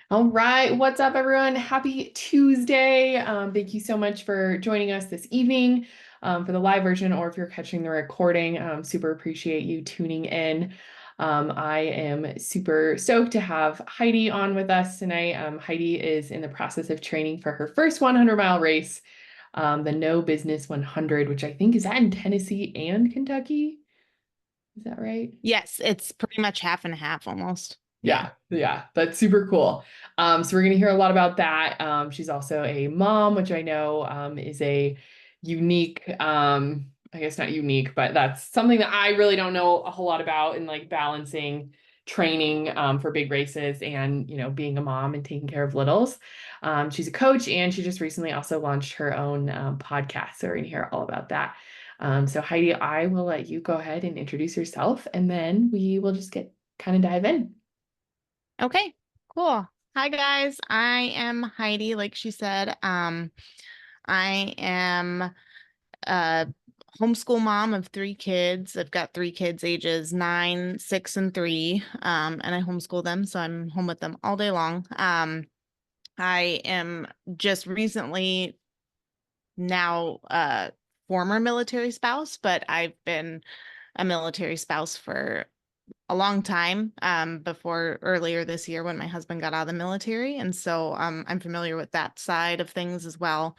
All right, what's up, everyone? Happy Tuesday. Thank you so much for joining us this evening for the live version, or if you're catching the recording, super appreciate you tuning in. I am super stoked to have Heidi on with us tonight. Heidi is in the process of training for her first 100-mile race, the No Business 100, which I think is that in Tennessee and Kentucky. Is that right? Yes, it's pretty much half and half almost. Yeah. Yeah, that's super cool. So we're gonna hear a lot about that. She's also a mom, which I know is a unique, I guess not unique, but that's something that I really don't know a whole lot about in like balancing training for big races and being a mom and taking care of littles. She's a coach and she just recently also launched her own podcast. So we're gonna hear all about that. So Heidi, I will let you go ahead and introduce yourself and then we will just get kind of dive in. Okay, cool. Hi guys, I am Heidi, like she said. I am a homeschool mom of three kids. I've got three kids ages 9, 6, and 3. And I homeschool them, so I'm home with them all day long. I am just recently now a former military spouse, but I've been a military spouse for a long time before earlier this year when my husband got out of the military. And so I'm familiar with that side of things as well.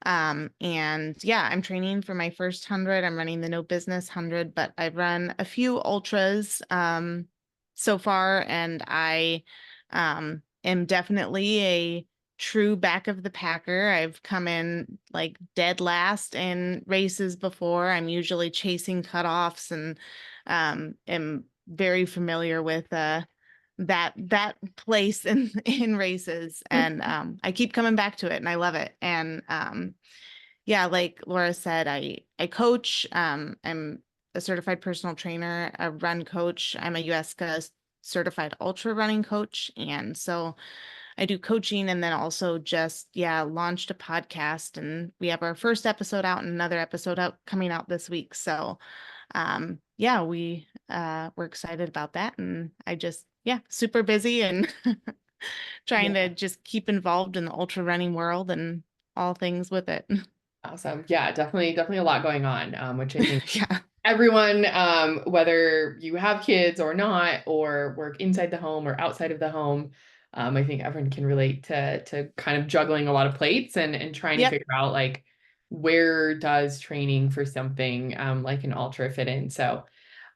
And yeah, I'm training for my first 100. I'm running the No Business 100, but I've run a few ultras so far, and I am definitely a true back of the packer. I've come in like dead last in races before. I'm usually chasing cutoffs and am very familiar with that place in races, and I keep coming back to it and I love it. And yeah, like Laura said, I coach. I'm a certified personal trainer, a run coach. I'm a USCA certified ultra running coach, and so I do coaching, and then also just launched a podcast, and we have our first episode out and another episode out coming out this week. So yeah, we're excited about that, and I just super busy and trying to Yeah. just keep involved in the ultra running world and all things with it. Awesome. Yeah, definitely a lot going on, which I think Yeah. everyone, whether you have kids or not, or work inside the home or outside of the home, I think everyone can relate to kind of juggling a lot of plates and trying to Yep. figure out like where does training for something like an ultra fit in. So,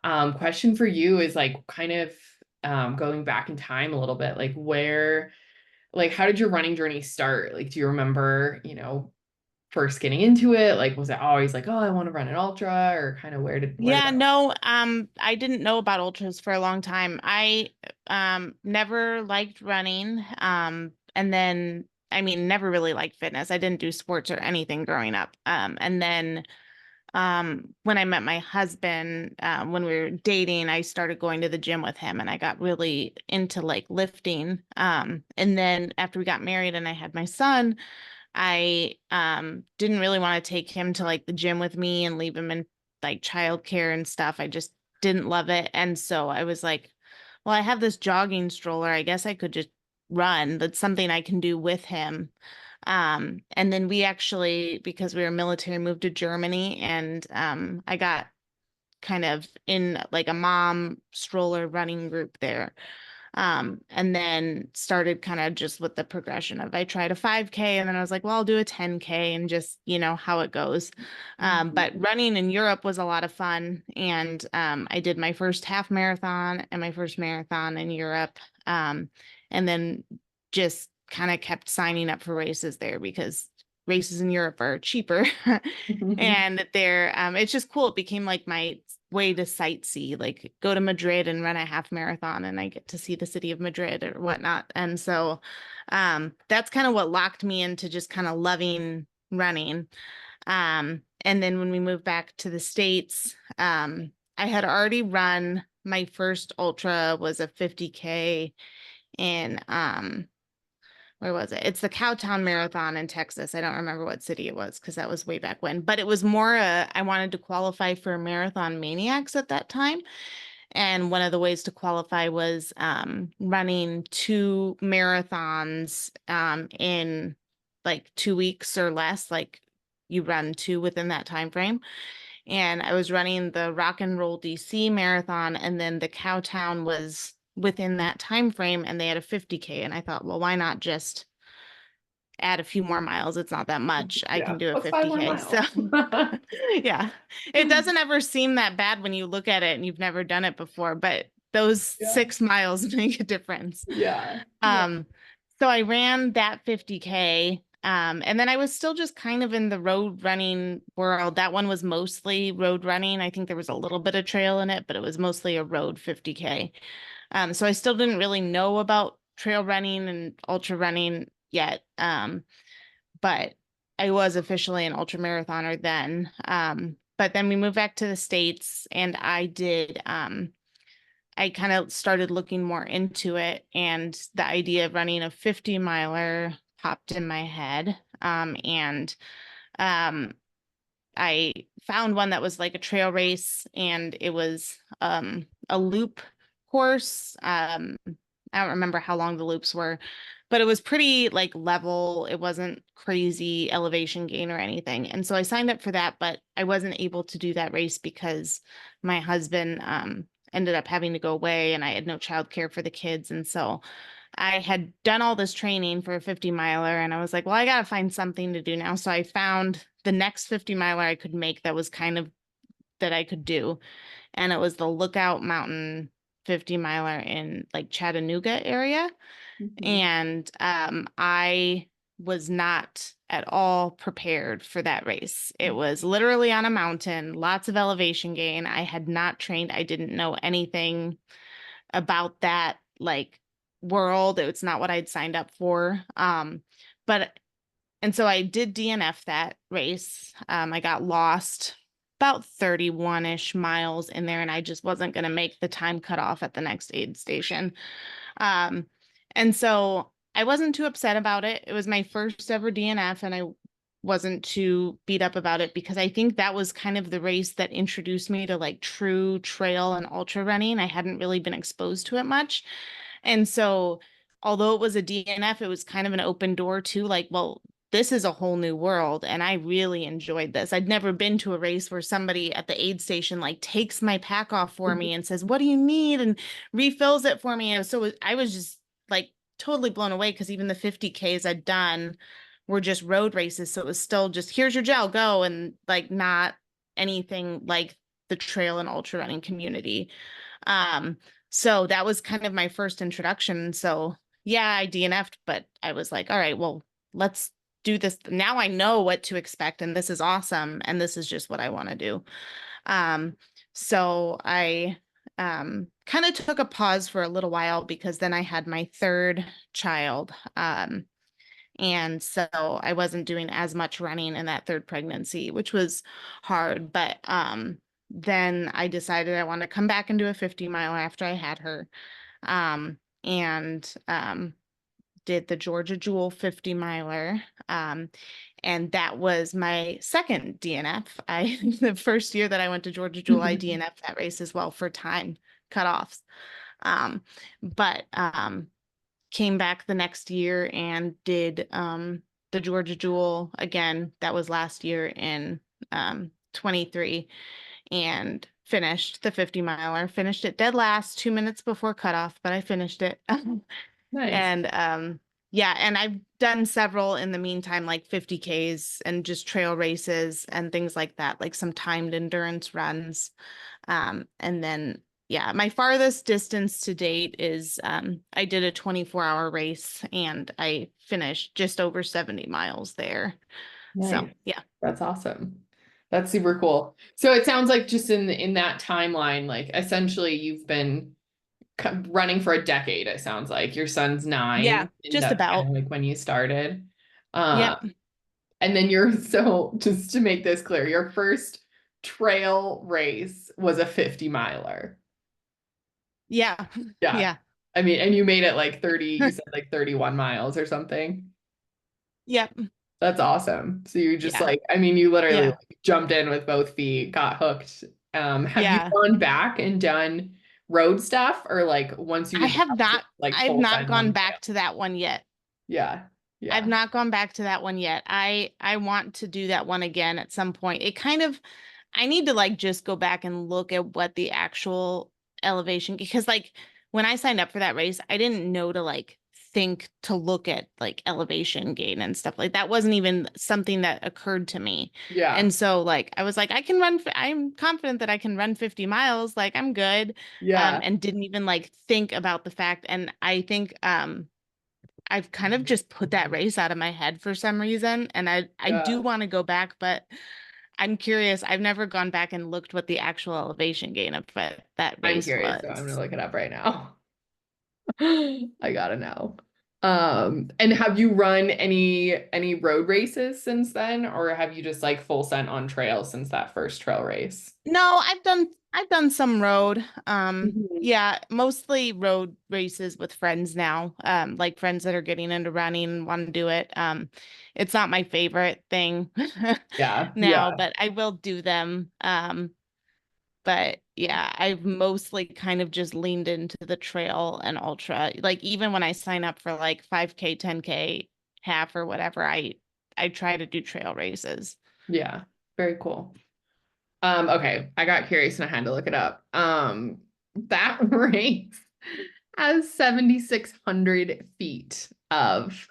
question for you is like kind of going back in time a little bit, like like how did your running journey start? Like, do you remember, first getting into it? Like, was it always like, oh, I want to run an ultra, or kind of where did Yeah, that? no, I didn't know about ultras for a long time. I never liked running. And then I mean never really liked fitness. I didn't do sports or anything growing up. And then when I met my husband, when we were dating, I started going to the gym with him and I got really into like lifting. And then after we got married and I had my son, I didn't really want to take him to like the gym with me and leave him in like childcare and stuff. I just didn't love it. And so I was like, well, I have this jogging stroller. I guess I could just run. That's something I can do with him. And then we actually, because we were military, moved to Germany, and I got kind of in like a mom stroller running group there. And then started kind of just with the progression of I tried a 5K and then I was like, well, I'll do a 10K and just, how it goes. But Mhm. running in Europe was a lot of fun. And I did my first half marathon and my first marathon in Europe. And then just kind of kept signing up for races there because races in Europe are cheaper. And they're it's just cool. It became like my way to sightsee, like go to Madrid and run a half marathon and I get to see the city of Madrid or whatnot. And so that's kind of what locked me into just kind of loving running. And then when we moved back to the States, I had already run my first ultra was a 50K in where was it? It's the Cowtown Marathon in Texas. I don't remember what city it was because that was way back when, but it was more I wanted to qualify for Marathon Maniacs at that time. And one of the ways to qualify was running 2 marathons in like 2 weeks or less, like you run two within that time frame. And I was running the Rock and Roll DC marathon, and then the Cowtown was within that time frame, and they had a 50K. And I thought, well, why not just add a few more miles? It's not that much. I Yeah. can do a What's 5 more 50K. So miles? yeah, it doesn't ever seem that bad when you look at it and you've never done it before, but those Yeah. 6 miles make a difference. Yeah. Yeah. Um, so I ran that 50K. And then I was still just kind of in the road running world. That one was mostly road running. I think there was a little bit of trail in it, but it was mostly a road 50K. So I still didn't really know about trail running and ultra running yet. But I was officially an ultra marathoner then. But then we moved back to the States, and I kind of started looking more into it, and the idea of running a 50 miler popped in my head. And um, I found one that was like a trail race, and it was a loop course. I don't remember how long the loops were, but it was pretty like level. It wasn't crazy elevation gain or anything. And so I signed up for that, but I wasn't able to do that race because my husband ended up having to go away, and I had no childcare for the kids. And so I had done all this training for a 50 miler, and I was like, well, I got to find something to do now. So I found the next 50 miler I could make that was kind of that I could do. And it was the Lookout Mountain 50 miler in like Chattanooga area. Mhm. And I was not at all prepared for that race. It was literally on a mountain, lots of elevation gain. I had not trained. I didn't know anything about that like world. It's not what I'd signed up for. But and so I did DNF that race. I got lost about 31-ish miles in there, and I just wasn't going to make the time cutoff at the next aid station. Um, and so I wasn't too upset about it. It was my first ever DNF, and I wasn't too beat up about it because I think that was kind of the race that introduced me to like true trail and ultra running. I hadn't really been exposed to it much. And so, although it was a DNF, it was kind of an open door to like, well, this is a whole new world. And I really enjoyed this. I'd never been to a race where somebody at the aid station like takes my pack off for me and says, what do you need? And refills it for me. And so I was just like totally blown away because even the 50Ks I'd done were just road races. So it was still just here's your gel, go, and like not anything like the trail and ultra running community. Um, so that was kind of my first introduction. So yeah, I DNF'd, but I was like, all right, well, let's do this. Now I know what to expect, and this is awesome, and this is just what I want to do. Um, so I kind of took a pause for a little while because then I had my third child. And so I wasn't doing as much running in that third pregnancy, which was hard. But then I decided I wanted to come back and do a 50 mile after I had her. And did the Georgia Jewel 50 miler. And that was my second DNF. The first year that I went to Georgia Jewel, I DNF'd that race as well for time cutoffs. But came back the next year and did the Georgia Jewel again. That was last year in 23, and finished the 50 miler. Finished it dead last, 2 minutes before cutoff, but I finished it. Nice. And yeah, and I've done several in the meantime, like 50Ks and just trail races and things like that, like some timed endurance runs. And then yeah, my farthest distance to date is I did a 24-hour race, and I finished just over 70 miles there. So Nice. yeah. That's awesome. That's super cool. So it sounds like just in that timeline, like essentially you've been running for a decade, it sounds like. Your son's Yeah, 9, and just that's kind about. of like when you started. Uh, Yep. and then so just to make this clear, your first trail race was a 50 miler. Yeah. Yeah. Yeah. I mean, and you made it like 30, you said like 31 miles or something. Yep. That's awesome. So you just Yeah. like, I mean, you literally Yeah. like jumped in with both feet, got hooked. Have you Yeah. gone back and done road stuff, or like once you I get have down to not, like I've full not send gone on back trail? to that one yet. Yeah. I've Yeah. not gone back to that one yet. I want to do that one again at some point. It kind of I need to like just go back and look at what the actual elevation, because like when I signed up for that race, I didn't know to like think to look at like elevation gain and stuff like that wasn't even something that occurred to me. Yeah. And so like I was like I can run I'm confident that I can run 50 miles, like I'm good. Yeah. And didn't even like think about the fact, and I think I've kind of just put that race out of my head for some reason. And I do Yeah. want to go back, but I'm curious. I've never gone back and looked what the actual elevation gain of that I'm race curious, so I'm gonna was. look it up right now. I gotta know. And have you run any road races since then, or have you just like full sent on trail since that first trail race? No, I've done some road. Mhm. Yeah, mostly road races with friends now. Like friends that are getting into running and want to do it. It's not my favorite thing Yeah, now, yeah, but I will do them. But yeah, I've mostly kind of just leaned into the trail and ultra. Like even when I sign up for like 5K, 10K, half or whatever, I try to do trail races. yeah. Very cool. Okay, I got curious and I had to look it up. That race has 7,600 feet of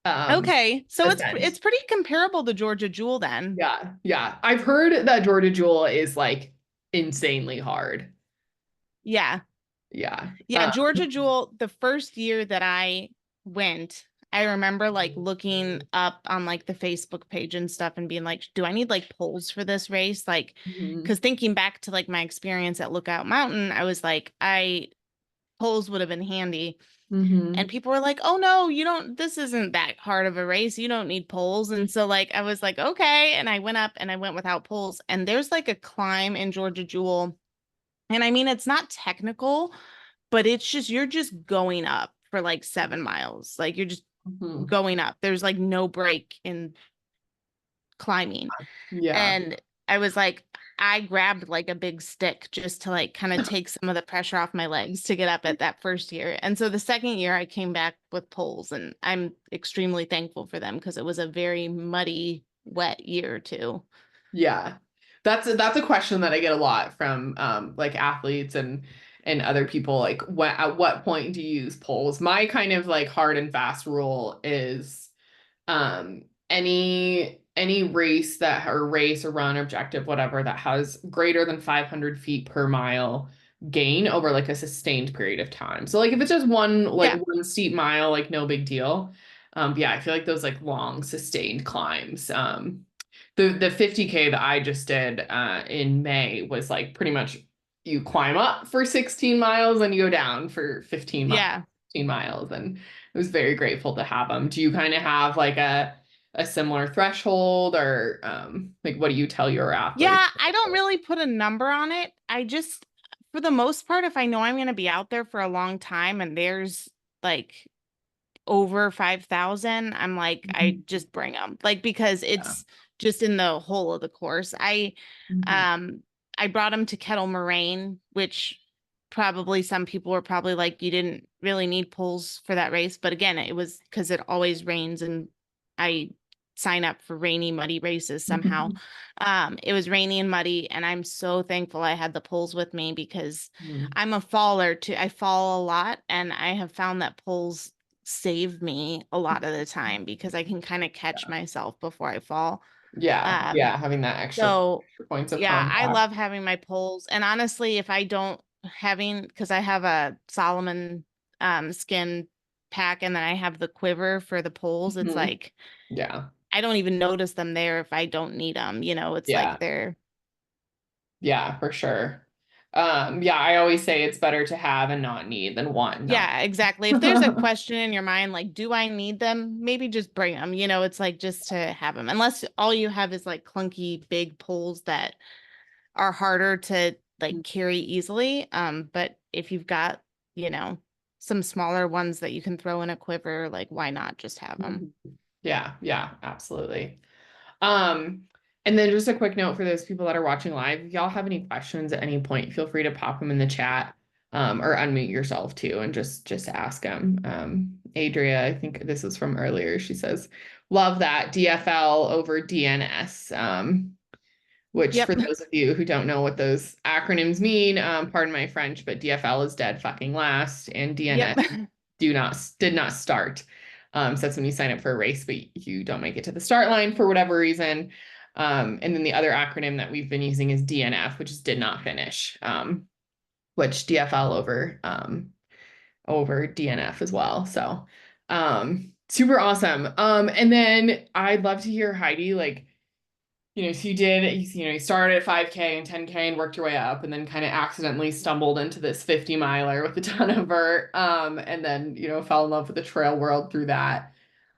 um Okay, so ascent. it's pretty comparable to Georgia Jewel then. Yeah, yeah. I've heard that Georgia Jewel is like insanely hard. Yeah. Yeah. Yeah, Georgia Jewel, the first year that I went, I remember like looking up on like the Facebook page and stuff and being like, do I need like poles for this race? Like, Mhm. because thinking back to like my experience at Lookout Mountain, I was like, I poles would have been handy. And Mhm. people were like, oh no, you don't, this isn't that hard of a race. You don't need poles. And so like I was like, okay. And I went up and I went without poles. And there's like a climb in Georgia Jewel. And I mean, it's not technical, but it's just you're just going up for like 7 miles. Like you're just Mhm. going up. There's like no break in climbing. Yeah. And I was like, I grabbed like a big stick just to like kind of take some of the pressure off my legs to get up at that first year. And so the second year I came back with poles, and I'm extremely thankful for them because it was a very muddy, wet year too. Yeah. That's a question that I get a lot from like athletes and other people, like at what point do you use poles? My kind of like hard and fast rule is any race that or race or run objective whatever that has greater than 500 feet per mile gain over like a sustained period of time. So like if it's just Yeah. one steep mile, like no big deal. Yeah, I feel like those like long sustained climbs. The 50K that I just did in May was like pretty much you climb up for 16 miles and you go down for Yeah. 15 miles, and I was very grateful to have them. Do you kind of have like a similar threshold, or like what do you tell your athletes? Yeah, I don't really put a number on it. I just, for the most part, if I know I'm going to be out there for a long time and there's like over 5,000, I'm like, I Mhm. just bring them. Like, because Yeah. it's just in the whole of the course. Mhm. Um, I brought them to Kettle Moraine, which probably some people were probably like, you didn't really need poles for that race. But again, it was because it always rains and I sign up for rainy, muddy races somehow. It was rainy and muddy, and I'm so thankful I had the poles with me because Mhm. I'm a faller too. I fall a lot, and I have found that poles save me a lot of the time because I can kind of catch myself before I fall. Yeah, Um, yeah, having that extra so points of yeah, I contact. love having my poles. And honestly, if I don't having, because I have a Solomon skin pack and then I have the quiver for the poles, it's Mhm. like Yeah, I don't even notice them there if I don't need them. It's like yeah, they're yeah, for sure. Yeah, I always say it's better to have and not need than want and not. yeah, exactly. If there's a question in your mind, like, do I need them? Maybe just bring them. It's like just to have them, unless all you have is like clunky big poles that are harder to like carry easily. But if you've got, you know, some smaller ones that you can throw in a quiver, like why not just have them? Mhm. Yeah, yeah, absolutely. Um, And then just a quick note for those people that are watching live, if y'all have any questions at any point, feel free to pop them in the chat, or unmute yourself too and just ask them. Adria, I think this was from earlier. She says, love that DFL over DNS. Which Yep. for those of you who don't know what those acronyms mean, pardon my French, but DFL is dead fucking last and Yep. DNS did not start. So that's when you sign up for a race, but you don't make it to the start line for whatever reason. And then the other acronym that we've been using is DNF, which is did not finish, which DFL over DNF as well. So super awesome. And then I'd love to hear Heidi, like, so you started at 5K and 10K and worked your way up and then kind of accidentally stumbled into this 50 miler with a ton of vert, and then, fell in love with the trail world through that.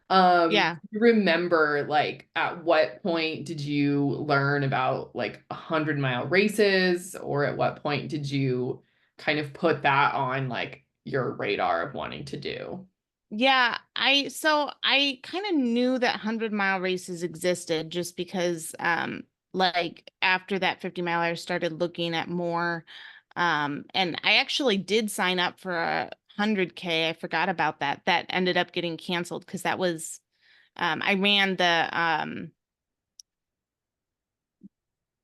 Yeah. You remember, like, at what point did you learn about like 100-mile races, or at what point did you kind of put that on like your radar of wanting to do? Yeah, I kind of knew that 100-mile races existed just because like after that 50 miler I started looking at more, and I actually did sign up for a 100K. I forgot about that. That ended up getting canceled because that was I ran the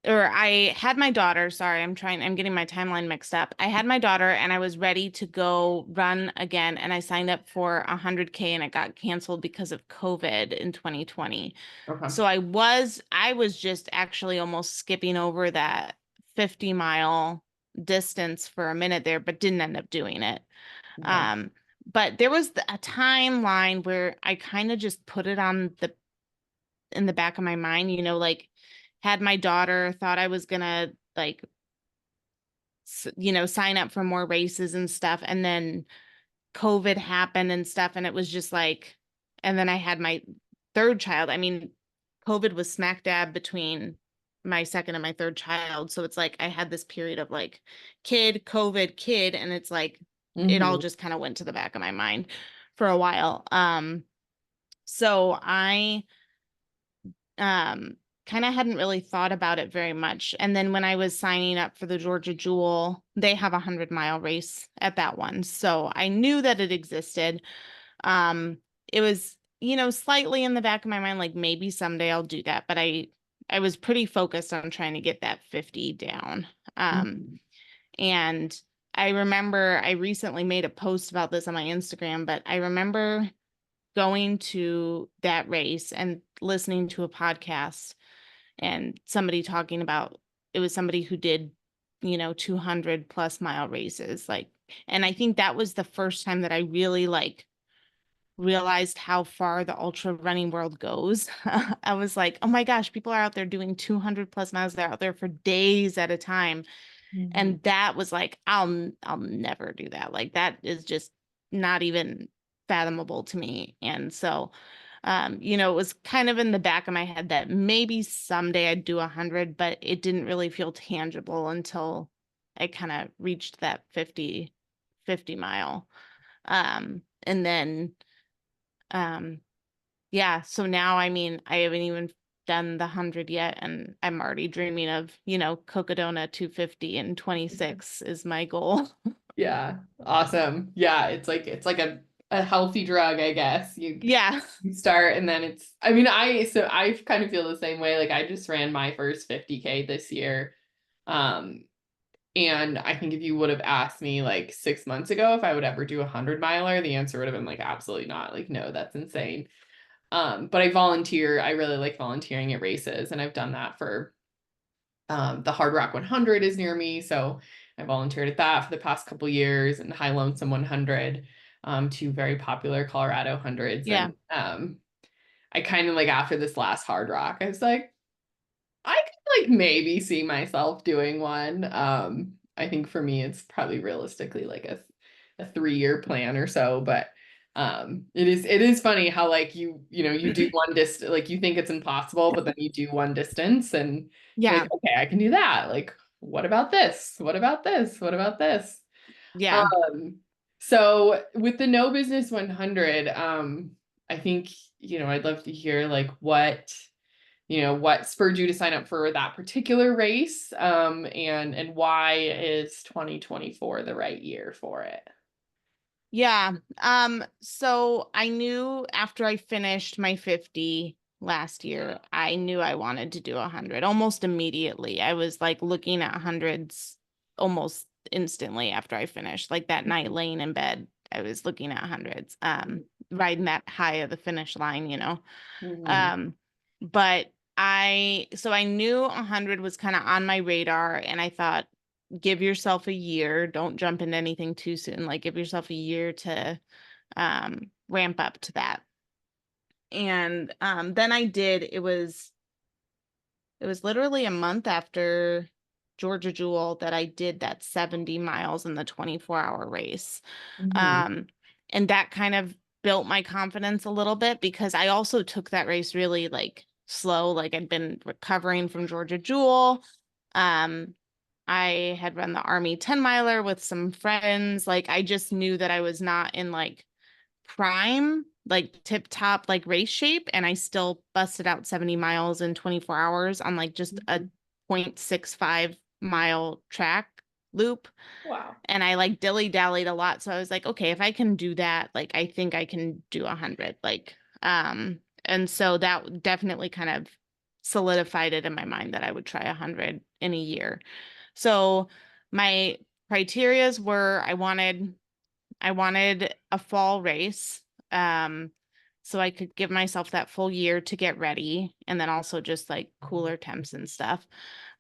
or I had my daughter, sorry, I'm getting my timeline mixed up. I had my daughter and I was ready to go run again, and I signed up for 100K and it got canceled because of COVID in 2020. Okay. So I was just actually almost skipping over that 50-mile distance for a minute there, but didn't end up doing it. Okay. Um, but there was a timeline where I kind of just put it on the in the back of my mind, like had my daughter, thought I was gonna like sign up for more races and stuff, and then COVID happened and stuff, and it was just like, and then I had my third child. I mean, COVID was smack dab between my second and my third child, so it's like I had this period of like kid, COVID, kid, and it's like it all Hmm. just kind of went to the back of my mind for a while. So I um kind of hadn't really thought about it very much. And then when I was signing up for the Georgia Jewel, they have a 100-mile race at that one. So I knew that it existed. Um, it was, slightly in the back of my mind, like maybe someday I'll do that. But I was pretty focused on trying to get that 50 down. Um, Hmm. and I remember I recently made a post about this on my Instagram, but I remember going to that race and listening to a podcast and somebody talking about it was somebody who did 200 plus mile races, like, and I think that was the first time that I really like realized how far the ultra running world goes. I was like, oh my gosh, people are out there doing 200 plus miles. They're out there for days at a time. Hmm. And that was like, I'll never do that. Like that is just not even fathomable to me. And so it was kind of in the back of my head that maybe someday I'd do 100, but it didn't really feel tangible until I kind of reached that 50 mile. And then yeah, so now I mean, I haven't even done the 100 yet, and I'm already dreaming of, Cocodona 250 and 26 is my goal. Yeah. Awesome. Yeah. It's like a healthy drug, I guess. Yeah. You start and then I mean, I kind of feel the same way. Like I just ran my first 50K this year. Um, and I think if you would have asked me like 6 months ago if I would ever do a 100-miler, the answer would have been like absolutely not. Like, no, that's insane. But I volunteer. I really like volunteering at races, and I've done that for the Hard Rock 100 is near me, so I volunteered at that for the past couple years, and High Lonesome 100, two very popular Colorado hundreds. Yeah. And I kind of like after this last Hard Rock, I was like, I could like maybe see myself doing one. I think for me, it's probably realistically like a 3-year plan or so, but it is funny how like you do one distance, like you think it's impossible, but then you do one distance and you're like, Yeah. okay, I can do that. Like, what about this? What about this? What about this? Yeah. Um, so with the No Business 100, I think, I'd love to hear like what spurred you to sign up for that particular race, and why is 2024 the right year for it? Yeah. So I knew after I finished my 50 last year, I knew I wanted to do 100 almost immediately. I was like looking at hundreds almost instantly after I finished. Like that night laying in bed, I was looking at hundreds, riding that high of the finish line, you know. Mhm. Um, but I knew 100 was kind of on my radar, and I thought, give yourself a year. Don't jump into anything too soon. Like, give yourself a year to ramp up to that. And then I did. It was literally a month after Georgia Jewel that I did that 70 miles in the 24-hour race. Mhm. Um, and that kind of built my confidence a little bit because I also took that race really like slow. Like I'd been recovering from Georgia Jewel. Um, I had run the Army 10 miler with some friends. Like I just knew that I was not in like prime, like tip top, like race shape. And I still busted out 70 miles in 24 hours on like just a Mhm. 0.65 mile track loop. Wow. And I like dilly dallied a lot. So I was like, okay, if I can do that, like I think I can do 100. And so that definitely kind of solidified it in my mind that I would try 100 in a year. So my criterias were I wanted a fall race. Um, so I could give myself that full year to get ready and then also just like cooler temps and stuff.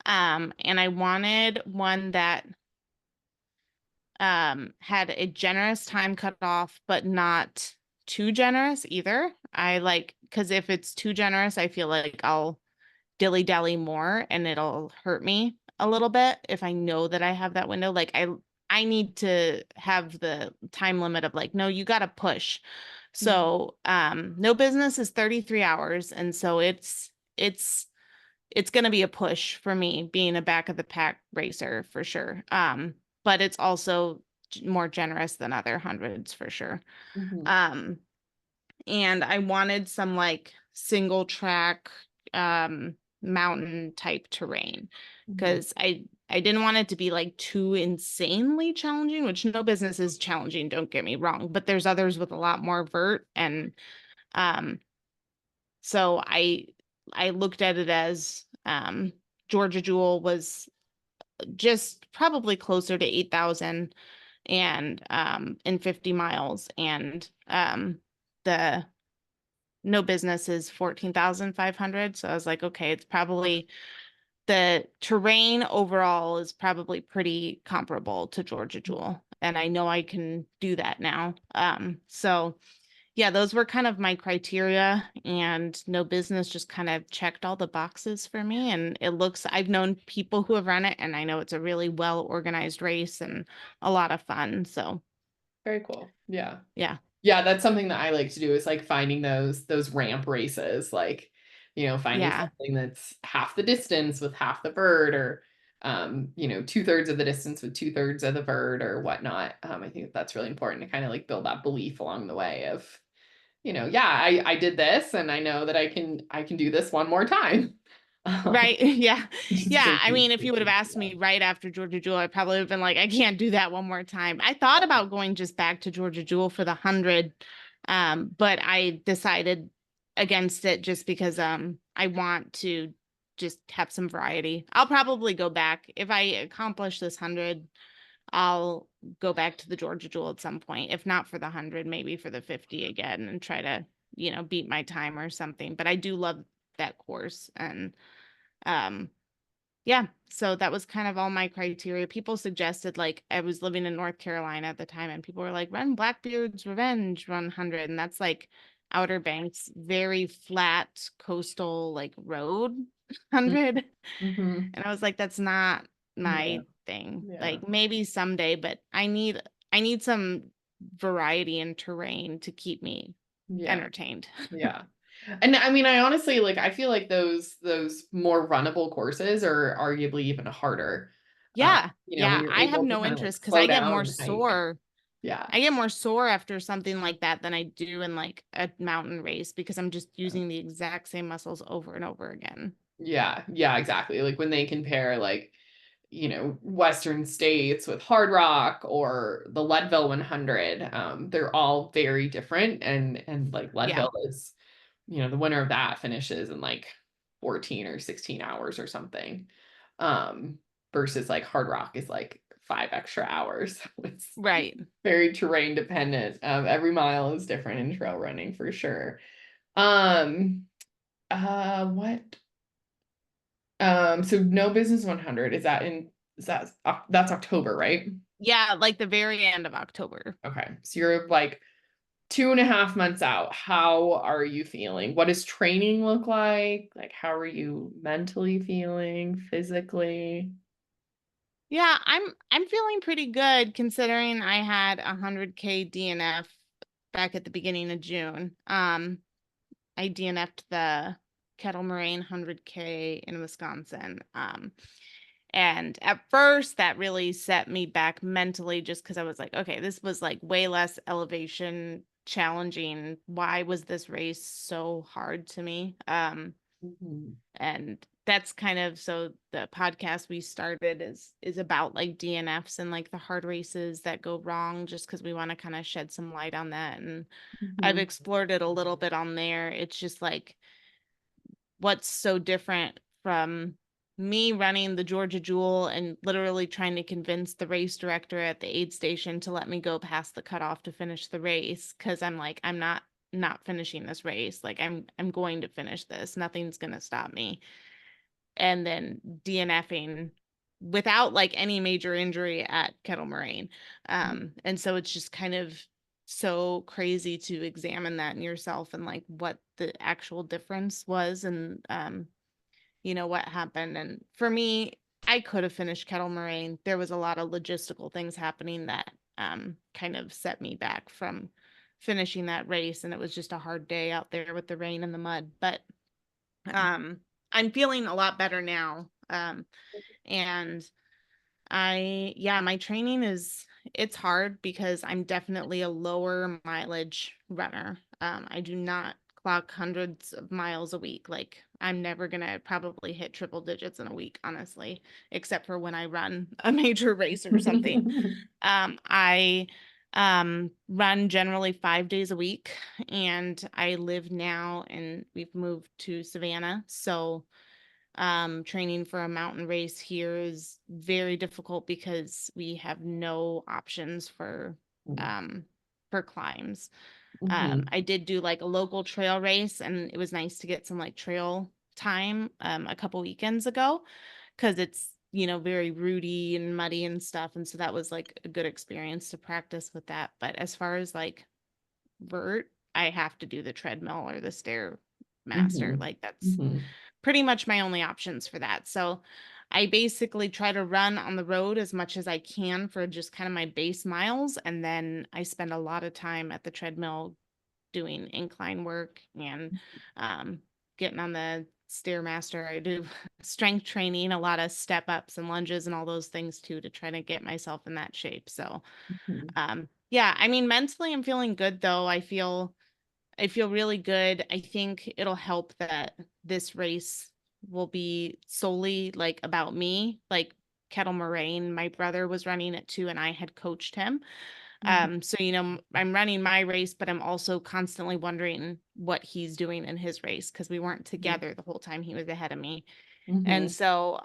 And I wanted one that had a generous time cutoff, but not too generous either. I like, because if it's too generous, I feel like I'll dilly dally more and it'll hurt me a little bit if I know that I have that window. Like I need to have the time limit of like, no, you got to push. Mhm. So, no business is 33 hours. And so it's going to be a push for me being a back of the pack racer for sure. But it's also more generous than other hundreds for sure. Mhm. Um, and I wanted some like single track mountain type terrain Mhm. because I didn't want it to be like too insanely challenging, which no business is challenging, don't get me wrong, but there's others with a lot more vert and um so I looked at it as Georgia Jewel was just probably closer to 8,000 and in 50 miles and the no business is 14,500. So I was like, okay, it's probably the terrain overall is probably pretty comparable to Georgia Jewel. And I know I can do that now. So yeah, those were kind of my criteria and no business just kind of checked all the boxes for me. And I've known people who have run it and I know it's a really well organized race and a lot of fun. So Very cool. Yeah. yeah, Yeah, that's something that I like to do is like finding those ramp races, like, finding yeah. something that's half the distance with half the vert, or two-thirds of the distance with two-thirds of the vert or whatnot. I think that's really important to kind of like build that belief along the way of, yeah, I did this and I know that I can do this one more time. Right. Yeah. Just Yeah. I believe mean, if you would have asked me right after Georgia Jewel, I probably would have been like, I can't do that one more time. I thought about going just back to Georgia Jewel for the 100. But I decided against it just because I want to just have some variety. I'll probably go back if I accomplish this 100. I'll go back to the Georgia Jewel at some point. If not for the 100, maybe for the 50 again and try to, beat my time or something. But I do love that course and um yeah, so that was kind of all my criteria. People suggested like I was living in North Carolina at the time and people were like run Blackbeard's Revenge run 100 and that's like Outer Banks, very flat coastal like road 100. Mm-hmm. And I was like that's not Yeah. my thing. Yeah. Like maybe someday, but I need some variety in terrain to keep me Yeah. entertained. Yeah. And I mean, I honestly like I feel like those more runnable courses are arguably even harder. Yeah. When Yeah, you're I have able to no kind of like interest because slow I get down more and hike. sore. Yeah. I get more sore after something like that than I do in like a mountain race because I'm just using the exact same muscles over and over again. Yeah. Yeah, exactly. Like when they compare like, Western states with Hard Rock or the Leadville 100, they're all very different. And like Yeah, Leadville is, the winner of that finishes in like 14 or 16 hours or something. Um, versus like Hard Rock is like 5 extra hours. It's right. very terrain dependent. Every mile is different in trail running for sure. Um, what? So no business 100, that's October, right? Yeah, like the very end of October. Okay. So you're like 2.5 months out. How are you feeling? What does training look like? Like, how are you mentally feeling, physically? Yeah, I'm feeling pretty good considering I had 100K DNF back at the beginning of June. I DNF'd the Kettle Moraine 100K in Wisconsin. And at first that really set me back mentally just because I was like, okay, this was like way less elevation challenging. Why was this race so hard to me? Mhm. And that's kind of so the podcast we started is about like DNFs and like the hard races that go wrong just because we want to kind of shed some light on that. And I've Mhm. explored it a little bit on there. It's just like what's so different from me running the Georgia Jewel and literally trying to convince the race director at the aid station to let me go past the cutoff to finish the race because I'm like I'm not finishing this race. Like I'm going to finish this. Nothing's going to stop me. And then DNFing without like any major injury at Kettle Moraine. And so it's just kind of so crazy to examine that in yourself and like what the actual difference was and what happened. And for me, I could have finished Kettle Moraine. There was a lot of logistical things happening that kind of set me back from finishing that race. And it was just a hard day out there with the rain and the mud. But um, I'm feeling a lot better now. And my training it's hard because I'm definitely a lower mileage runner. I do not clock hundreds of miles a week. Like I'm never gonna probably hit triple digits in a week, honestly, except for when I run a major race or something. I run generally 5 days a week, and I live now, and we've moved to Savannah, so training for a mountain race here is very difficult because we have no options for climbs. Mhm. I did do like a local trail race, and it was nice to get some like trail time a couple weekends ago because it's very rooty and muddy and stuff, and so that was like a good experience to practice with that. But as far as like vert, I have to do the treadmill or the stairmaster. Mhm. Like that's Mhm. pretty much my only options for that. So I basically try to run on the road as much as I can for just kind of my base miles. And then I spend a lot of time at the treadmill doing incline work and um, getting on the Stairmaster. I do strength training, a lot of step ups and lunges and all those things too to try to get myself in that shape. So, Mhm. yeah, I mean, mentally, I'm feeling good though. I feel really good. I think it'll help that this race will be solely like about me. Like Kettle Moraine, my brother was running it too, and I had coached him. So I'm running my race, but I'm also constantly wondering what he's doing in his race because we weren't Mhm. together the whole time he was ahead of me. And Mhm. so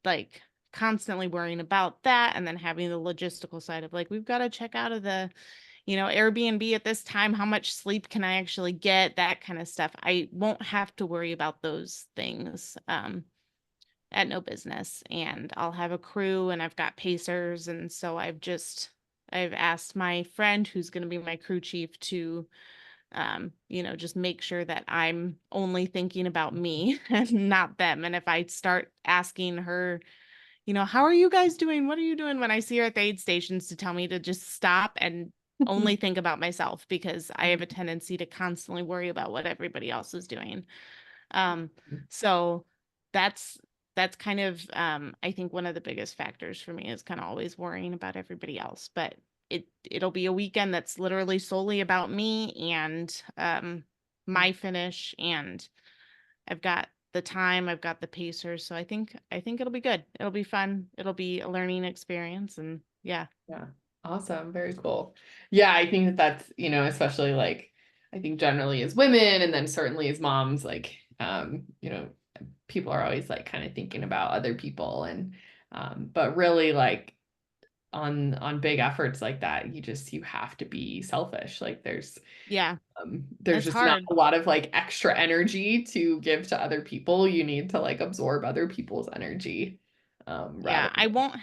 like constantly worrying about that and then having the logistical side of like we've got to check out of the Airbnb at this time. How much sleep can I actually get? That kind of stuff. I won't have to worry about those things at no business. And I'll have a crew and I've got pacers. And so I've asked my friend who's going to be my crew chief to, just make sure that I'm only thinking about me and not them. And if I start asking her, how are you guys doing? What are you doing when I see her at the aid stations to tell me to just stop and only think about myself because I have a tendency to constantly worry about what everybody else is doing. Um, so that's that's kind of I think one of the biggest factors for me is kind of always worrying about everybody else. But it'll be a weekend that's literally solely about me and my finish, and I've got the time, I've got the pacers, so I think it'll be good. It'll be fun. It'll be a learning experience, and yeah. Yeah. Awesome. Very cool. Yeah, I think that that's, especially like I think generally as women and then certainly as moms, like people are always like kind of thinking about other people and but really like on big efforts like that, you have to be selfish. Like Yeah, there's it's just not hard. a lot of like extra energy to give to other people. You need to like absorb other people's energy rather Yeah, I won't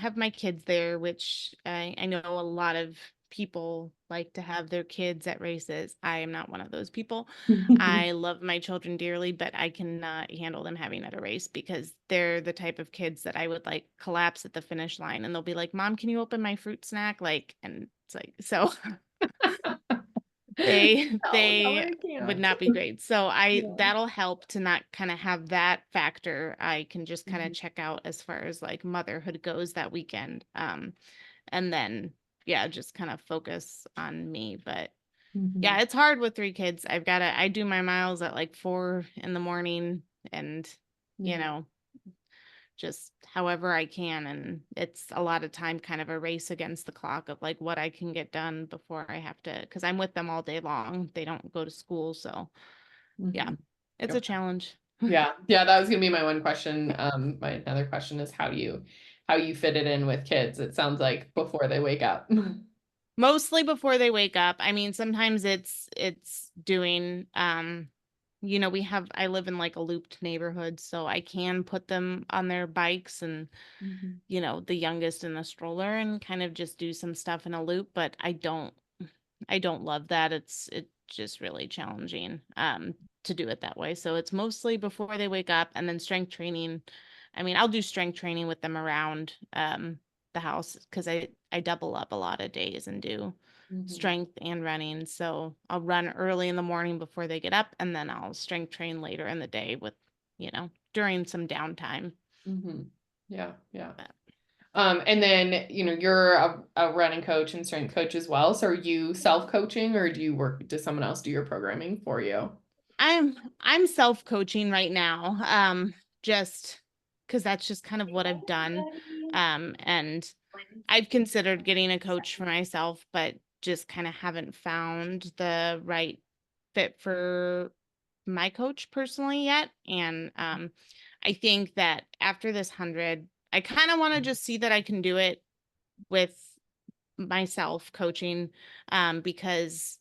have my kids there, which I know a lot of people like to have their kids at races. I am not one of those people. than I love my children dearly, but I cannot handle them having at a race because they're the type of kids that I would like collapse at the finish line and they'll be like, "Mom, can you open my fruit snack?" Like, and it's like, so they no, no, they I would can't. not be great. So I Yeah. that'll help to not kind of have that factor. I can just kind of Mhm. check out as far as like motherhood goes that weekend. And then yeah, just kind of focus on me. But yeah, Mhm. it's hard with three kids. I do my miles at like 4 in the morning and you Yeah. know, just however I can. And it's a lot of time kind of a race against the clock of like what I can get done before I have to, because I'm with them all day long. They don't go to school. So yeah, Mhm. it's a Okay. challenge. Yeah. Yeah, that was gonna be my one question. My another question is how you fit it in with kids. It sounds like before they wake up. Mostly before they wake up. I mean, sometimes it's doing I live in like a looped neighborhood, so I can put them on their bikes and Mhm. the youngest in a stroller and kind of just do some stuff in a loop, but I don't love that. It's just really challenging to do it that way. So it's mostly before they wake up and then strength training. I mean, I'll do strength training with them around the house because I double up a lot of days and do Mhm. strength and running. So I'll run early in the morning before they get up and then I'll strength train later in the day with, during some downtime. Mhm. Yeah, yeah. But And then, you're a running coach and strength coach as well. So are you self-coaching or does someone else do your programming for you? I'm self-coaching right now. Just because that's just kind of what I've done. And I've considered getting a coach for myself, but just kind of haven't found the right fit for my coach personally yet. And I think that after this 100, I kind of want to just see that I can do it with myself coaching, because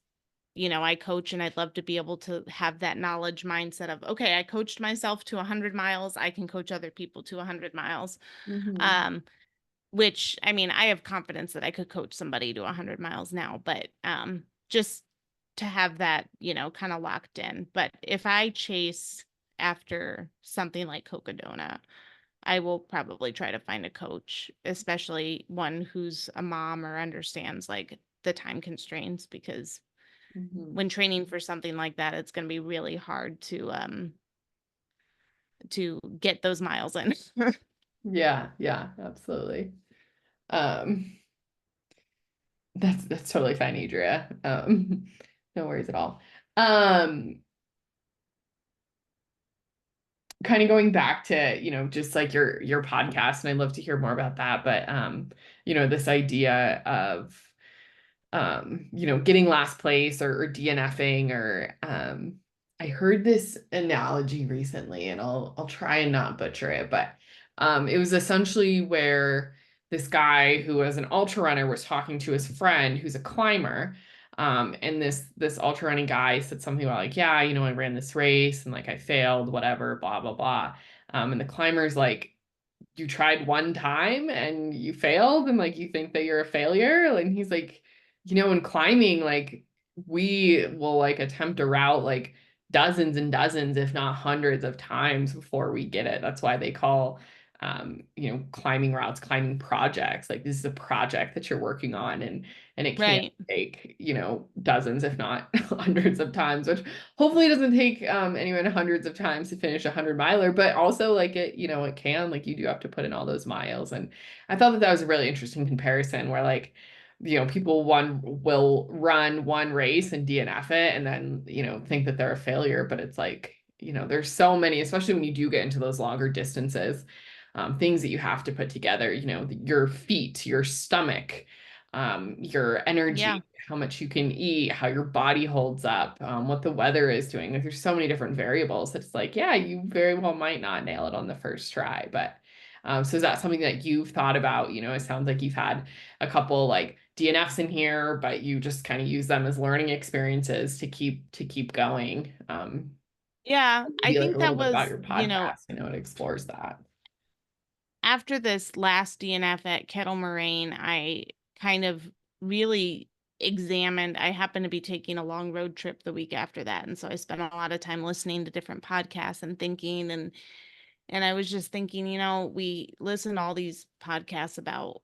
I coach and I'd love to be able to have that knowledge mindset of, okay, I coached myself to 100 miles. I can coach other people to 100 miles. Mhm. Um, which I mean, I have confidence that I could coach somebody to 100 miles now, but just to have that, kind of locked in. But if I chase after something like Cocodona, I will probably try to find a coach, especially one who's a mom or understands like the time constraints, because Mhm. when training for something like that, it's going to be really hard to get those miles in. Yeah, yeah, absolutely. Um, that's totally fine, Adria. No worries at all. Um, Kind of going back to, just like your podcast, and I'd love to hear more about that, but this idea of getting last place or DNFing or I heard this analogy recently and I'll try and not butcher it, but it was essentially where this guy who was an ultra runner was talking to his friend who's a climber. And this ultra running guy said something about like, yeah, I ran this race and like I failed, whatever, blah, blah, blah. And the climber's like, you tried one time and you failed and like you think that you're a failure. And he's like, in climbing, like we will like attempt a route like dozens and dozens, if not hundreds of times before we get it. That's why they call climbing routes, climbing projects. Like this is a project that you're working on and it can Right. take, dozens, if not hundreds of times, which hopefully it doesn't take anyone hundreds of times to finish a 100 miler, but also like it it can, like you do have to put in all those miles. And I thought that that was a really interesting comparison where like people will run one race and DNF it and then, think that they're a failure. But it's like, there's so many, especially when you do get into those longer distances, things that you have to put together, your feet, your stomach, your Yeah. energy, how much you can eat, how your body holds up, what the weather is doing. Like, there's so many different variables that it's like, yeah, you very well might not nail it on the first try. But so is that something that you've thought about? It sounds like you've had a couple like DNFs in here, but you just kind of use them as learning experiences to keep going. Yeah. I Maybe like a think that little bit about was, your podcast, it explores that. after this last DNF at Kettle Moraine, I kind of really examined. I happened to be taking a long road trip the week after that. And so I spent a lot of time listening to different podcasts and thinking, and I was just thinking, we listen to all these podcasts about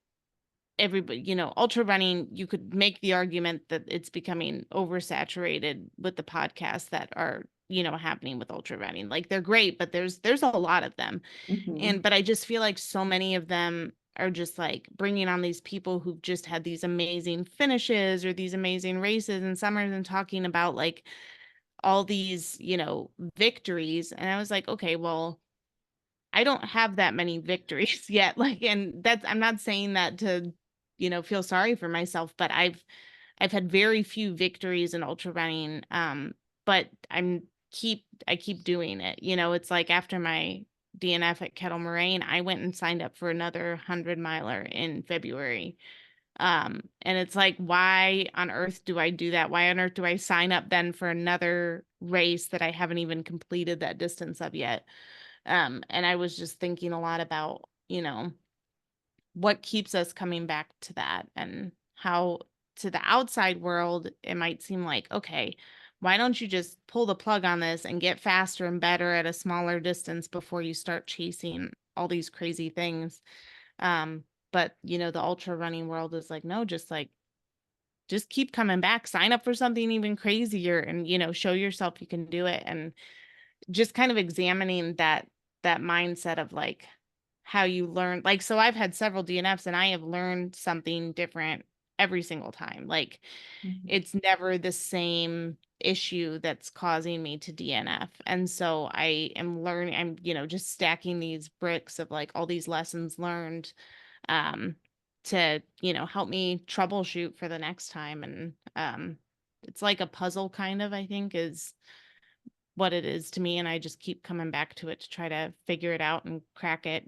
everybody, ultra running. You could make the argument that it's becoming oversaturated with the podcasts that are, happening with ultra running. Like, they're great, but there's a lot of them. Mhm. But I just feel like so many of them are just like bringing on these people who've just had these amazing finishes or these amazing races and summers, and talking about like all these, victories. And I was like, okay, well, I don't have that many victories yet. Like, and I'm not saying that to, feel sorry for myself, but I've had very few victories in ultra running. But I keep doing it. It's like after my DNF at Kettle Moraine, I went and signed up for another 100 miler in February. And it's like, why on earth do I do that? Why on earth do I sign up then for another race that I haven't even completed that distance of yet? And I was just thinking a lot about, what keeps us coming back to that, and how to the outside world, it might seem like, okay, why don't you just pull the plug on this and get faster and better at a smaller distance before you start chasing all these crazy things? Um, but the ultra running world is like, no, just keep coming back, sign up for something even crazier, and show yourself you can do it. And just kind of examining that mindset of like how you learn. Like, so I've had several DNFs and I have learned something different every single time. Like, Mhm. it's never the same issue that's causing me to DNF. And so I am learning, I'm, just stacking these bricks of like all these lessons learned, um, to, help me troubleshoot for the next time. And it's like a puzzle kind of, I think, is what it is to me. And I just keep coming back to it to try to figure it out and crack it.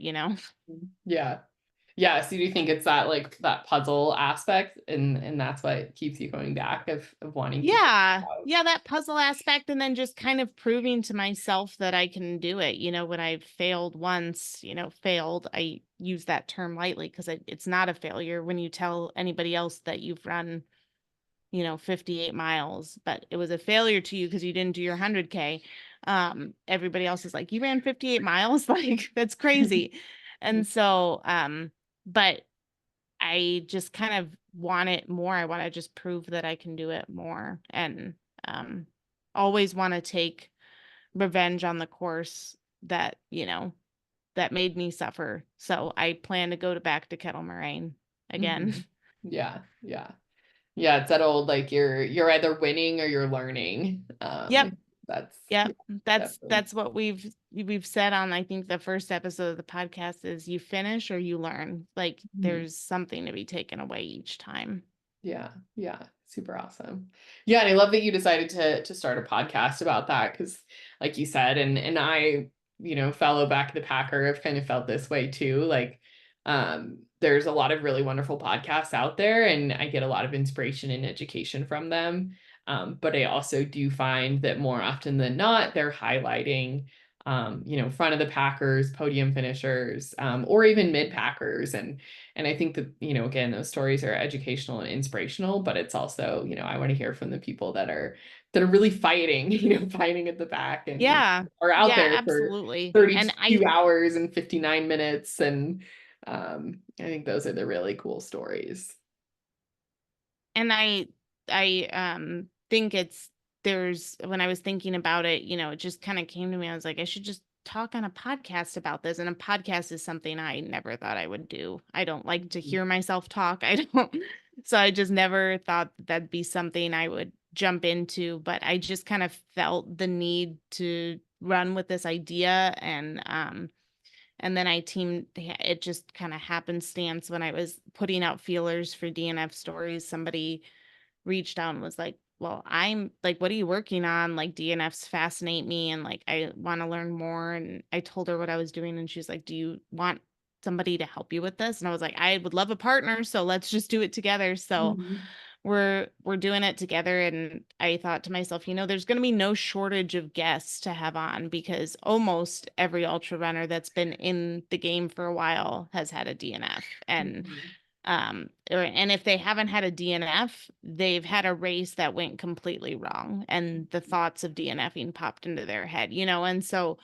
Yeah. Yeah. So do you think it's that like that puzzle aspect and that's what keeps you going back of wanting to figure Yeah. it out? Yeah, that puzzle aspect. And then just kind of proving to myself that I can do it. When I've failed once, failed, I use that term lightly because it's not a failure when you tell anybody else that you've run, 58 miles, but it was a failure to you because you didn't do your 100K. Everybody else is like, you ran 58 miles? Like, that's crazy. And so, but I just kind of want it more. I want to just prove that I can do it more, and um, always want to take revenge on the course that, that made me suffer. So I plan to go back to Kettle Moraine again. Mhm. Yeah. Yeah. Yeah. It's that old like you're either winning or you're learning. Yep. That's Yep. yeah, definitely. That's what we've said on, I think, the first episode of the podcast is you finish or you learn. Like, Mhm. there's something to be taken away each time. Yeah, yeah, super awesome. Yeah, and I love that you decided to start a podcast about that because, like you said, and I, fellow back the Packer, have kind of felt this way too. Like, there's a lot of really wonderful podcasts out there, and I get a lot of inspiration and education from them. But I also do find that more often than not, they're highlighting, front of the Packers, podium finishers, or even mid Packers, and I think that, again, those stories are educational and inspirational, but it's also, I want to hear from the people that are really fighting, fighting at the back and Yeah. are out Yeah, there for absolutely. And 32 hours and 59 minutes. And I think those are the really cool stories. and I think there's, when I was thinking about it, it just kind of came to me. I was like, I should just talk on a podcast about this. And a podcast is something I never thought I would do. I don't like to hear myself talk. I don't So I just never thought that'd be something I would jump into, but I just kind of felt the need to run with this idea. And then I teamed, it just kind of happenstance when I was putting out feelers for DNF stories. Somebody reached out and was like, well, I'm like, what are you working on? Like, DNFs fascinate me and like, I want to learn more. And I told her what I was doing, and she's like, do you want somebody to help you with this? And I was like, I would love a partner. So let's just do it together. So Mhm. we're doing it together. And I thought to myself, there's going to be no shortage of guests to have on, because almost every ultra runner that's been in the game for a while has had a DNF. Mhm. And if they haven't had a DNF, they've had a race that went completely wrong, and the thoughts of DNFing popped into their head, and so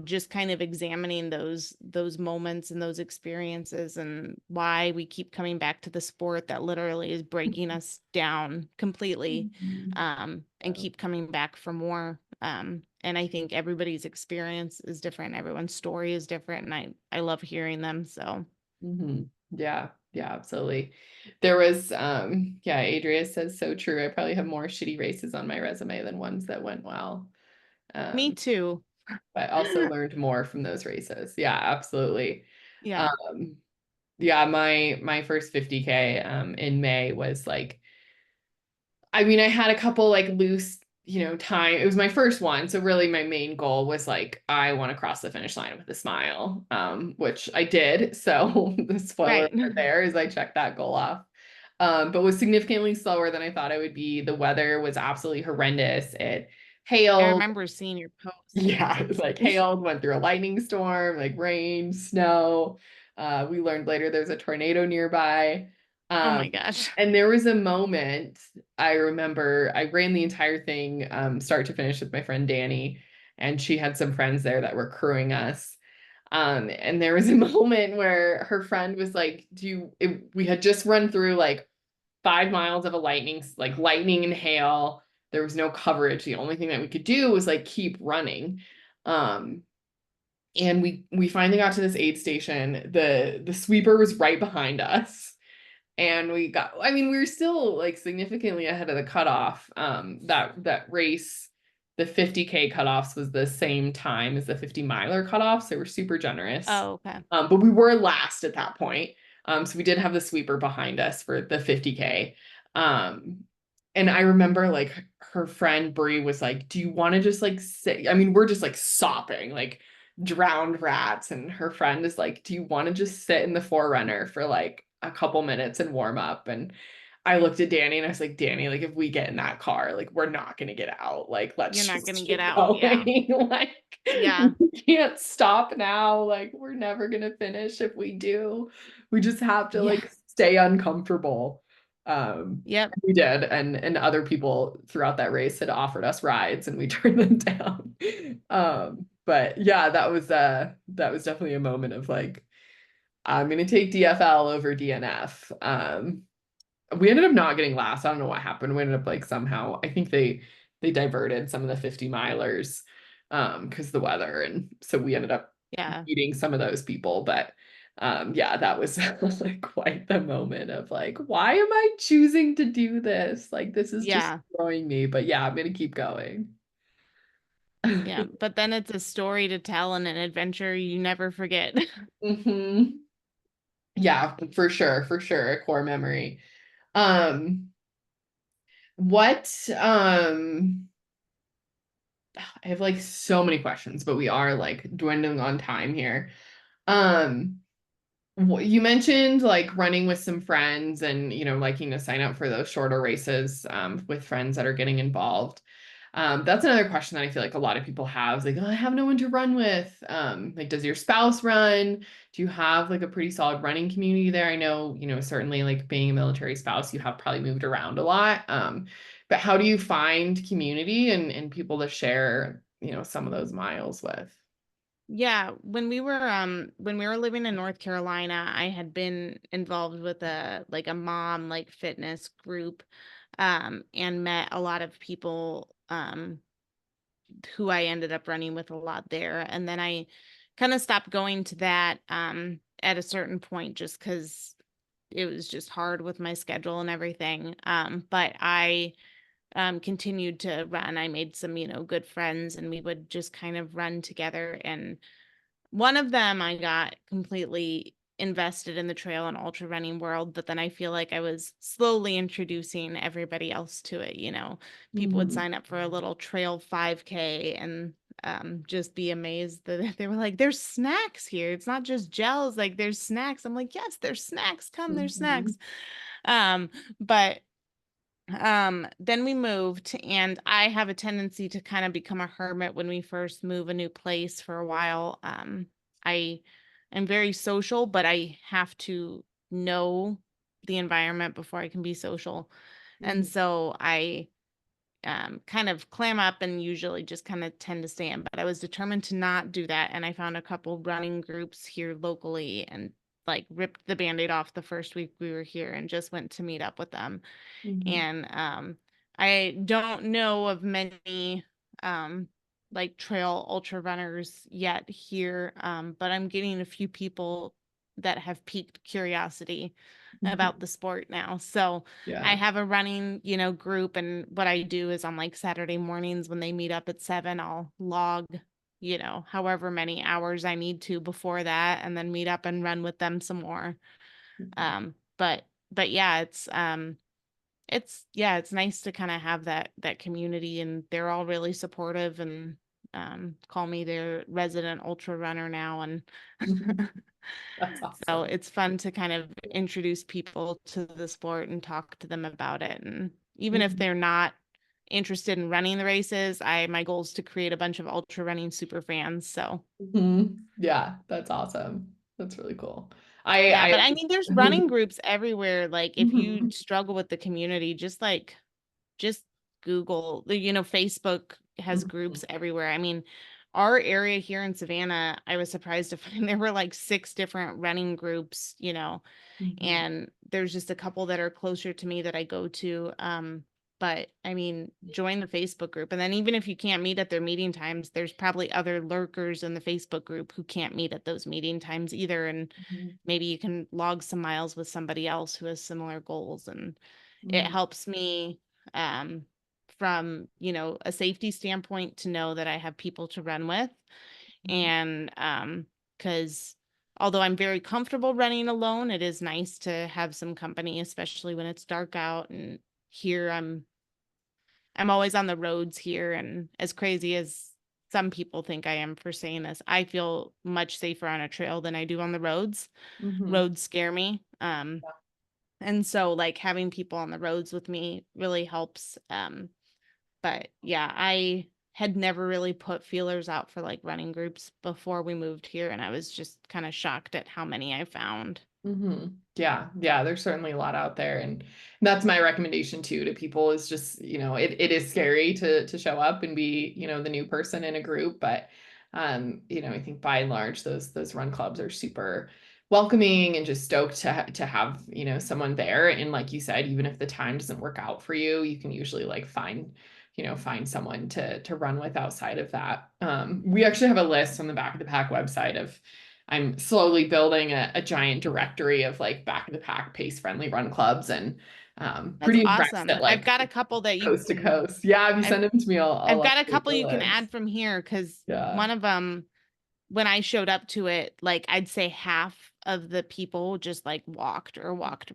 just kind of examining those moments and those experiences, and why we keep coming back to the sport that literally is breaking us down completely, Mhm. and keep coming back for more. And I think everybody's experience is different, everyone's story is different, and I love hearing them. So Yeah, yeah, absolutely. There was, yeah, Adria says so true. I probably have more shitty races on my resume than ones that went well. me Um, too. but also learned more from those races. Yeah, absolutely. Yeah. Um, yeah, my first 50K in May was like, I mean, I had a couple like loose, time. It was my first one, so really my main goal was like I want to cross the finish line with a smile, which I did. So the spoiler Right. alert there is I checked that goal off. But was significantly slower than I thought it would be. The weather was absolutely horrendous. It I hailed. remember seeing your post. Yeah, it was like hailed, went through a lightning storm, like rain, snow. We learned later there's a tornado nearby. Oh Um, my gosh. and there was a moment I remember I ran the entire thing, start to finish with my friend Danny, and she had some friends there that were crewing us. And there was a moment where her friend was like, we had just run through like 5 miles of a lightning and hail. There was no coverage. The only thing that we could do was like keep running. Um, and we finally got to this aid station. The sweeper was right behind us. And I mean, we were still like significantly ahead of the cutoff. That race, the 50K cutoffs was the same time as the 50 miler cutoffs. They were super generous. Oh, okay. But we were last at that point. So we did have the sweeper behind us for the 50K. Um, and I remember like her friend Brie was like, "Do you want to just like sit?" I mean, we're just like sopping, like drowned rats. And her friend is like, "Do you want to just sit in the forerunner for like a couple minutes and warm up?" And I looked at Danny and I was like, "Danny, like if we get in that car, like we're not gonna get out. Like You're let's not just gonna get keep out. Yeah. going." Like Yeah. we can't stop now. Like we're never gonna finish if we do. We just have to Yeah. like stay uncomfortable. Yep. We did, and other people throughout that race had offered us rides and we turned them down. But yeah, that was definitely a moment of like, I'm gonna take DFL over DNF. We ended up not getting last. I don't know what happened. We ended up like somehow, I think they diverted some of the 50 milers because of the weather. And so we ended up Yeah. beating some of those people. But yeah, that was like quite the moment of like, why am I choosing to do this? Like this is just Yeah. throwing me. But yeah, I'm gonna keep going. Yeah. But then it's a story to tell and an adventure you never forget. hmm Yeah, for sure, a core memory. Um, what I have like so many questions, but we are like dwindling on time here. Um, you mentioned like running with some friends and liking to sign up for those shorter races with friends that are getting involved. That's another question that I feel like a lot of people have. Like, oh, I have no one to run with. Like, does your spouse run? Do you have like a pretty solid running community there? I know, certainly like being a military spouse, you have probably moved around a lot. But how do you find community and people to share, some of those miles with? Yeah, when we were living in North Carolina, I had been involved with a mom like fitness group, and met a lot of people who I ended up running with a lot there. And then I kind of stopped going to that at a certain point, just because it was just hard with my schedule and everything. But I continued to run. I made some, good friends, and we would just kind of run together. And one of them, I got completely invested in the trail and ultra running world, but then I feel like I was slowly introducing everybody else to it. People would Mhm. sign up for a little trail 5K and just be amazed that they were like, there's snacks here. It's not just gels, like there's snacks. I'm like, yes, there's snacks. Come, there's Mhm. snacks. Um, but then we moved, and I have a tendency to kind of become a hermit when we first move a new place for a while. I am very social, but I have to know the environment before I can be social. And Mhm. so I kind of clam up and usually just kind of tend to stay in. But I was determined to not do that. And I found a couple running groups here locally and like ripped the band-aid off the first week we were here and just went to meet up with them. Mhm. And I don't know of many um, like trail ultra runners yet here, but I'm getting a few people that have piqued curiosity about Mhm. the sport now. So I Yeah. have a running, group, and what I do is on like Saturday mornings when they meet up at 7, I'll log, however many hours I need to before that, and then meet up and run with them some more. Mhm. But yeah, it's nice to kind of have that community, and they're all really supportive and call me their resident ultra runner now. And Mhm. That's so awesome. it's fun to kind of introduce people to the sport and talk to them about it. And even if Mhm. they're not interested in running the races, my goal is to create a bunch of ultra running super fans. So Mhm. Yeah, that's awesome. That's really cool. yeah, I but I mean, there's running groups everywhere. Like if you Mhm. struggle with the community, just Google, Facebook has Mhm. groups everywhere. I mean, our area here in Savannah, I was surprised to find there were like 6 different running groups, Mhm. and there's just a couple that are closer to me that I go to. But I mean, join the Facebook group. And then even if you can't meet at their meeting times, there's probably other lurkers in the Facebook group who can't meet at those meeting times either. And Mhm. maybe you can log some miles with somebody else who has similar goals. And it Mhm. helps me from, a safety standpoint to know that I have people to run with. Mhm. And because although I'm very comfortable running alone, it is nice to have some company, especially when it's dark out. And here I'm always on the roads here, and as crazy as some people think I am for saying this, I feel much safer on a trail than I do on the roads. Mhm. Roads scare me. And so like having people on the roads with me really helps. But yeah, I had never really put feelers out for like running groups before we moved here, and I was just kind of shocked at how many I found. Yeah, yeah, there's certainly a lot out there. And that's my recommendation too to people is just, it is scary to show up and be, the new person in a group. But I think by and large those run clubs are super welcoming and just stoked to have, someone there. And like you said, even if the time doesn't work out for you, you can usually like find someone to run with outside of that. We actually have a list on the Back of the Pack website of I'm slowly building a giant directory of like back of the pack pace friendly run clubs and That's pretty impressed awesome. at I've like got a couple that you coast to can coast. Yeah, if you I've send them to me, I'll I've got a update couple the you can list. add from here because Yeah. one of them, when I showed up to it, like I'd say half of the people just like walked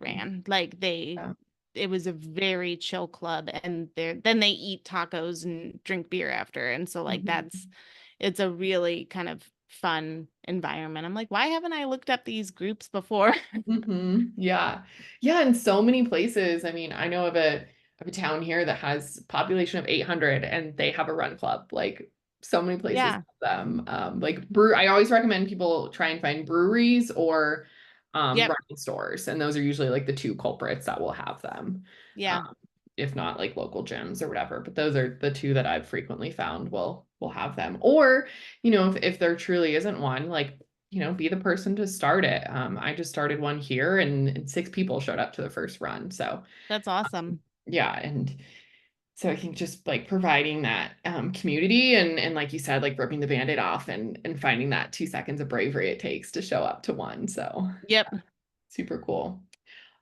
ran. Like Yeah. it was a very chill club, and then they eat tacos and drink beer after. And so like Mhm. it's a really kind of fun environment. I'm like, why haven't I looked up these groups before? Yeah. Yeah, in so many places. I mean, I know of a town here that has population of 800 and they have a run club. Like so many places Yeah. have them. Like brew I always recommend people try and find breweries or Yep. running stores. And those are usually like the two culprits that will have them. Yeah. Um, if not like local gyms or whatever. But those are the two that I've frequently found will have them. Or, if there truly isn't one, like be the person to start it. I just started one here and 6 people showed up to the first run. So That's awesome. yeah, and so I think just like providing that community and like you said, like ripping the band-aid off and finding that 2 seconds of bravery it takes to show up to one. So Yep. super cool.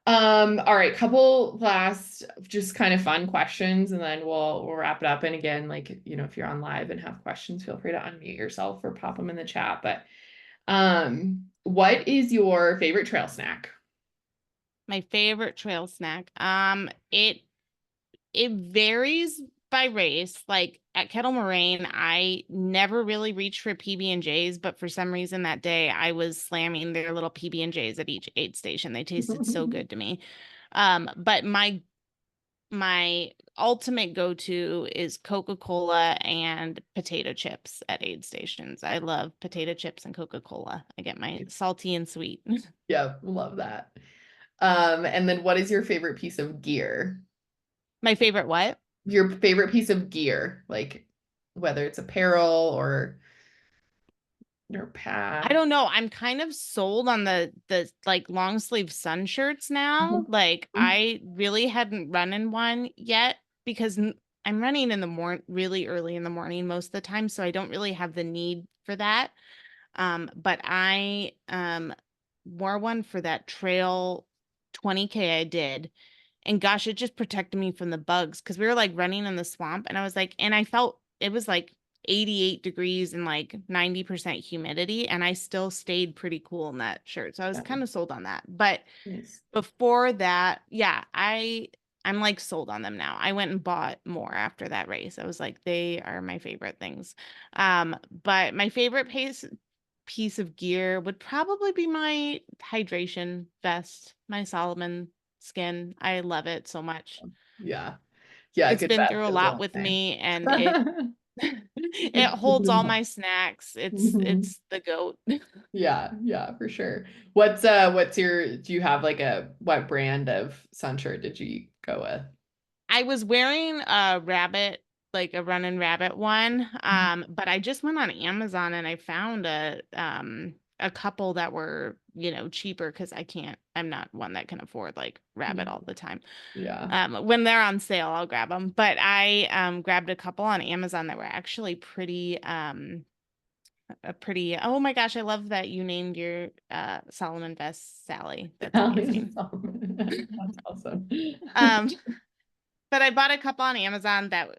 All right, couple last just kind of fun questions and then we'll wrap it up. And again, like, if you're on live and have questions, feel free to unmute yourself or pop them in the chat. But what is your favorite trail snack? My favorite trail snack. It varies by race. Like at Kettle Moraine, I never really reached for PB&Js, but for some reason that day I was slamming their little PB&Js at each aid station. They tasted so good to me. But my ultimate go-to is Coca-Cola and potato chips at aid stations. I love potato chips and Coca-Cola. I get my salty and sweet. Yeah, love that. And then what is your favorite piece of gear? My favorite what? Your favorite piece of gear, like whether it's apparel or your I pad. don't know. I'm kind of sold on the like long sleeve sun shirts now. Like I really hadn't run in one yet because I'm running in the really early in the morning most of the time, so I don't really have the need for that. But I wore one for that trail 20K I did. And gosh, it just protected me from the bugs because we were like running in the swamp and I was like, and I felt it was like 88 degrees and like 90% humidity. And I still stayed pretty cool in that shirt. So I was Yeah, kind of sold on that. But nice. before that, yeah, I'm like sold on them now. I went and bought more after that race. I was like, they are my favorite things. But my favorite piece of gear would probably be my hydration vest, my Solomon skin. I love it so much. Yeah. Yeah, It's good been vest through a goes a lot long with way. me and it it holds all my snacks. It's the goat. Yeah, yeah, for sure. What's your, do you have like what brand of sun shirt did you go with? I was wearing a rabbit, like a running rabbit one. But I just went on Amazon and I found a couple that were, cheaper because I'm not one that can afford like rabbit all the time. Yeah. When they're on sale, I'll grab them. But I grabbed a couple on Amazon that were actually pretty. Oh my gosh, I love that you named your Solomon vest Sally. That's amazing. That's awesome. Um, but I bought a couple on Amazon that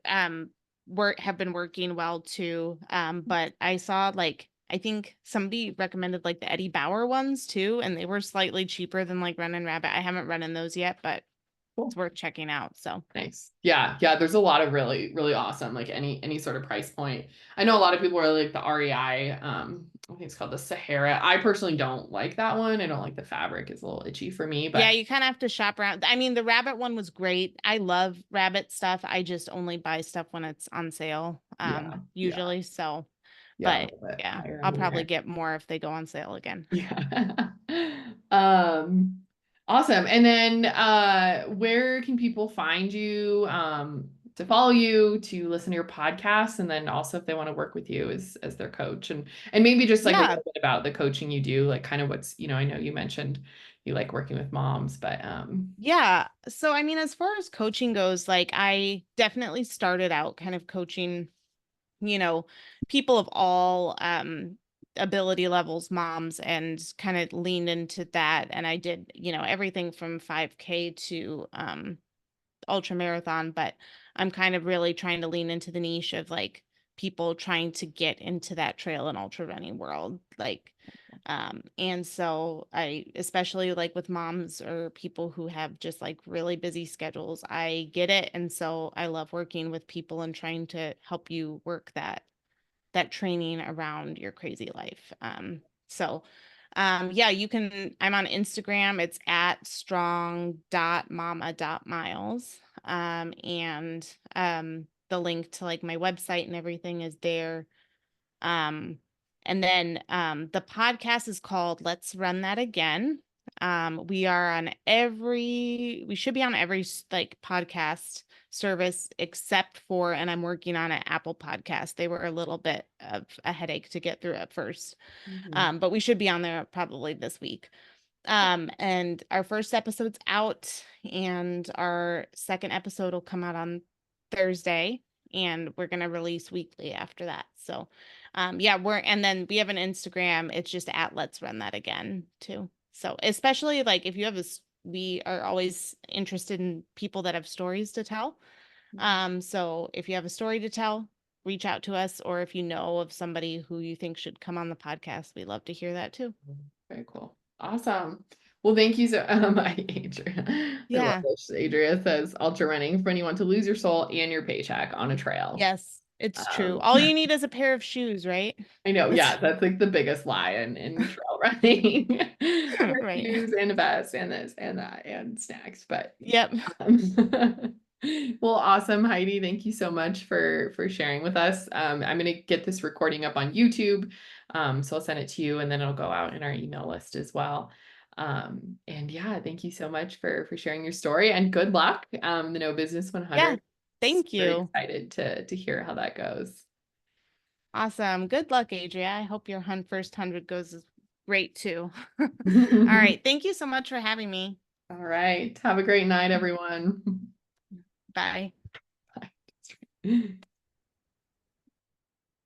have been working well too. But I saw like I think somebody recommended like the Eddie Bauer ones too, and they were slightly cheaper than like Run and Rabbit. I haven't run in those yet, but it's Cool. worth checking out. So Nice. Yeah, yeah, there's a lot of really, really awesome, like any sort of price point. I know a lot of people are like the REI, I think it's called the Sahara. I personally don't like that one. I don't like the fabric. It's a little itchy for me, yeah, but you kind of have to shop around. I mean, the rabbit one was great. I love rabbit stuff. I just only buy stuff when it's on sale, yeah, yeah, usually. So, yeah, a but little bit yeah, higher I'll end in probably there. get more if they go on sale again. Yeah. Um, awesome. And then where can people find you to follow you, to listen to your podcast, and then also if they want to work with you as their coach and maybe just like a Yeah, little bit about the coaching you do, like kind of what's, I know you mentioned you like working with moms, but yeah. So, I mean, as far as coaching goes, like I definitely started out kind of coaching, you know, people of all ability levels, moms, and kind of leaned into that. And I did, everything from 5K to ultra marathon, but I'm kind of really trying to lean into the niche of like people trying to get into that trail and ultra running world. Like, and so I, especially like with moms or people who have just like really busy schedules, I get it. And so I love working with people and trying to help you work that training around your crazy life. So yeah, I'm on Instagram. It's at strong.mama.miles. And the link to like my website and everything is there. Um, and then the podcast is called Let's Run That Again. We should be on every like podcast service except for, and I'm working on an Apple podcast. They were a little bit of a headache to get through at first. mhm. But we should be on there probably this week. And our first episode's out, and our second episode will come out on Thursday, and we're gonna release weekly after that. So, yeah, and then we have an Instagram. It's just at Let's Run That Again too. So, especially like if you have we are always interested in people that have stories to tell. So if you have a story to tell, reach out to us, or if you know of somebody who you think should come on the podcast, we'd love to hear that too. Very cool. Awesome. Well, thank you so Adria. I love Yeah. this. Adria says ultra running for anyone to lose your soul and your paycheck on a trail. Yes, it's true. Um, All you need is a pair of shoes, right? I know, That's yeah, that's like the biggest lie in trail running. right. Shoes and a vest and this and that and snacks. But Yep. well, awesome, Heidi. Thank you so much for sharing with us. I'm gonna get this recording up on YouTube. So I'll send it to you and then it'll go out in our email list as well. And yeah, thank you so much for sharing your story and good luck. The No Business Yeah. 100. Thank Very you. excited to hear how that goes. Awesome. Good luck, Adria. I hope your first 100 goes great too. All right. Thank you so much for having me. All right. Have a great night, everyone. Bye. Bye.